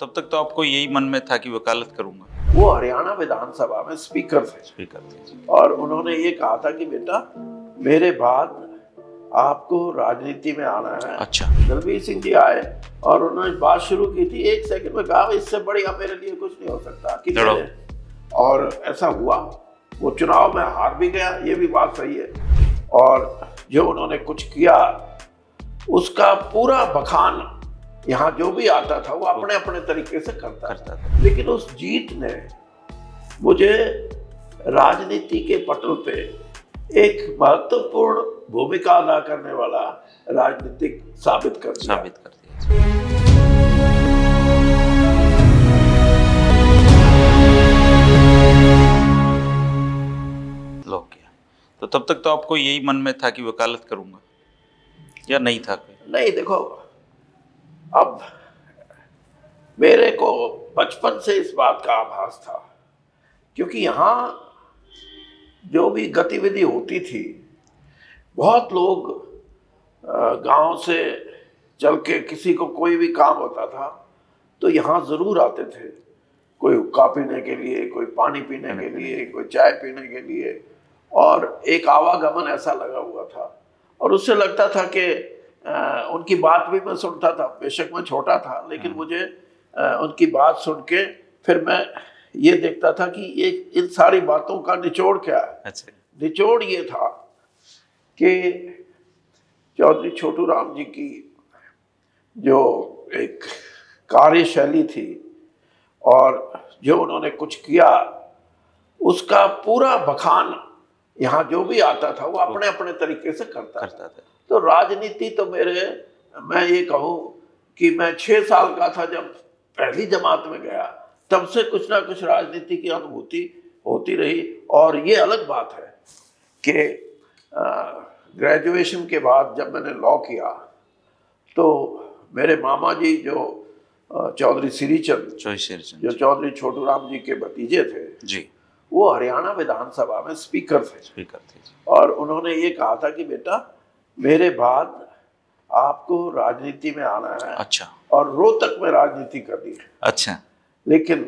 तब तक तो आपको यही मन में था कि वकालत करूंगा। वो हरियाणा विधानसभा में स्पीकर थे और उन्होंने ये कहा था कि बेटा मेरे बाद आपको राजनीति में आना है। अच्छा। दलबीर सिंह जी आए और उन्होंने बात शुरू की थी, एक सेकंड में कहा इससे बढ़िया मेरे लिए कुछ नहीं हो सकता कि और ऐसा हुआ। वो चुनाव में हार भी गया, ये भी बात सही है, और जो उन्होंने कुछ किया उसका पूरा बखान यहाँ जो भी आता था वो अपने अपने तरीके से करता था। लेकिन उस जीत ने मुझे राजनीति के पटल पे एक महत्वपूर्ण भूमिका अदा करने वाला राजनीतिक साबित कर दिया। लो किया तो तब तक तो आपको यही मन में था कि वकालत करूंगा, या नहीं था कोई? नहीं, देखो अब मेरे को बचपन से इस बात का आभास था, क्योंकि यहाँ जो भी गतिविधि होती थी, बहुत लोग गांव से चल के किसी को कोई भी काम होता था तो यहाँ ज़रूर आते थे, कोई हुक्का पीने के लिए, कोई पानी पीने के लिए, कोई चाय पीने के लिए, और एक आवागमन ऐसा लगा हुआ था। और उससे लगता था कि उनकी बात भी मैं सुनता था, बेशक मैं छोटा था, लेकिन मुझे उनकी बात सुन के फिर मैं ये देखता था कि ये इन सारी बातों का निचोड़ क्या है। अच्छा। निचोड़ ये था कि चौधरी छोटू राम जी की जो एक कार्यशैली थी और जो उन्होंने कुछ किया उसका पूरा बखान यहाँ जो भी आता था वो अपने अपने तरीके से करता था। तो राजनीति तो मैं ये कहूँ कि मैं 6 साल का था जब पहली जमात में गया, तब से कुछ ना कुछ राजनीति की अनुभूति होती रही। और ये अलग बात है कि ग्रेजुएशन के बाद जब मैंने लॉ किया तो मेरे मामा जी जो चौधरी श्रीचंद जो चौधरी छोटू राम जी के भतीजे थे जी, वो हरियाणा विधानसभा में स्पीकर थे। और उन्होंने ये कहा था कि बेटा मेरे बाद आपको राजनीति में आना है। अच्छा। और रोहतक में राजनीति करनी है। अच्छा। लेकिन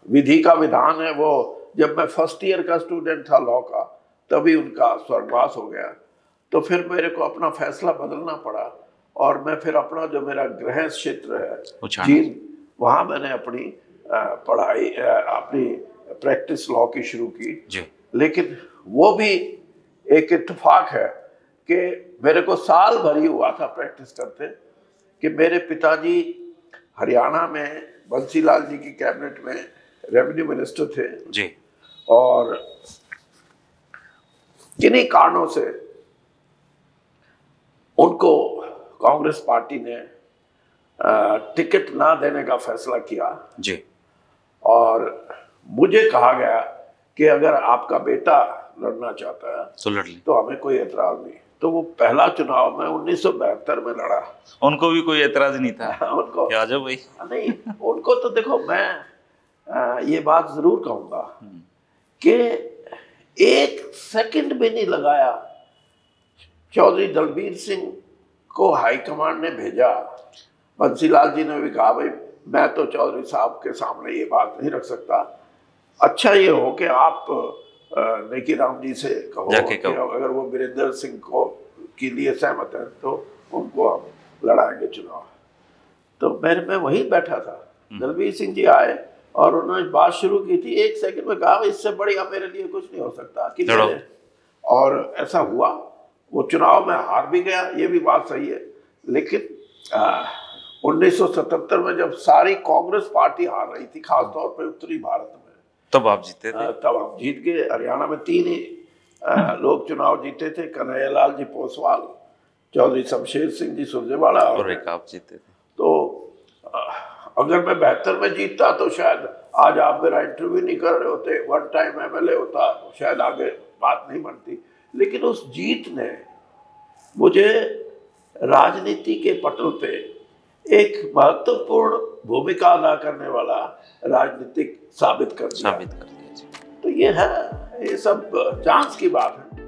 विधि का विधान है, वो जब मैं फर्स्ट ईयर का स्टूडेंट था लॉ का तभी उनका स्वर्गवास हो गया। तो फिर मेरे को अपना फैसला बदलना पड़ा और मैं फिर अपना जो मेरा गृह क्षेत्र है जींद, वहाँ मैंने अपनी पढ़ाई अपनी प्रैक्टिस लॉ की शुरू की जी। लेकिन वो भी एक इत्तेफाक है कि मेरे को साल भर ही हुआ था प्रैक्टिस करते कि मेरे पिताजी हरियाणा में बंसीलाल जी की कैबिनेट में रेवेन्यू मिनिस्टर थे जी। और किन्हीं कारणों से उनको कांग्रेस पार्टी ने टिकट ना देने का फैसला किया जी। और मुझे कहा गया कि अगर आपका बेटा लड़ना चाहता है तो लड़ ली, तो हमें कोई एतराज नहीं। तो वो पहला चुनाव में 1972 में लड़ा। उनको भी कोई एतराज नहीं था उनको आ जाओ भाई। नहीं, उनको तो देखो मैं ये बात जरूर कहूँगा कि 1 सेकंड भी नहीं लगाया। चौधरी दलबीर सिंह को हाईकमांड ने भेजा, बंसीलाल जी ने भी कहा भाई मैं तो चौधरी साहब के सामने ये बात नहीं रख सकता, अच्छा ये हो कि आप नेकी राम जी से कहो कि अगर वो वीरेंद्र सिंह को के लिए सहमत है तो उनको हम लड़ाएंगे चुनाव। तो मैं वहीं बैठा था, दलबीर सिंह जी आए और उन्होंने बात शुरू की थी, 1 सेकंड में कहा इससे बढ़िया मेरे लिए कुछ नहीं हो सकता कि और ऐसा हुआ। वो चुनाव में हार भी गया, ये भी बात सही है, लेकिन 1977 में जब सारी कांग्रेस पार्टी हार रही थी, खासतौर पर उत्तरी भारत में, तब आप जीते थे। तब हम जीत गए। हरियाणा में 3 ही लोग चुनाव जीते थे, कन्हैयालाल जी पोसवाल, चौधरी शमशेर सिंह जी सुरजेवाला और एक आप जीते थे। तो अगर मैं 72 में जीतता तो शायद आज आप मेरा इंटरव्यू नहीं कर रहे होते, 1 टाइम MLA होता, शायद आगे बात नहीं बनती। लेकिन उस जीत ने मुझे राजनीति के पटल पे एक महत्वपूर्ण भूमिका अदा करने वाला राजनीतिक साबित कर दिया। जी। तो ये है, ये सब चांस की बात है।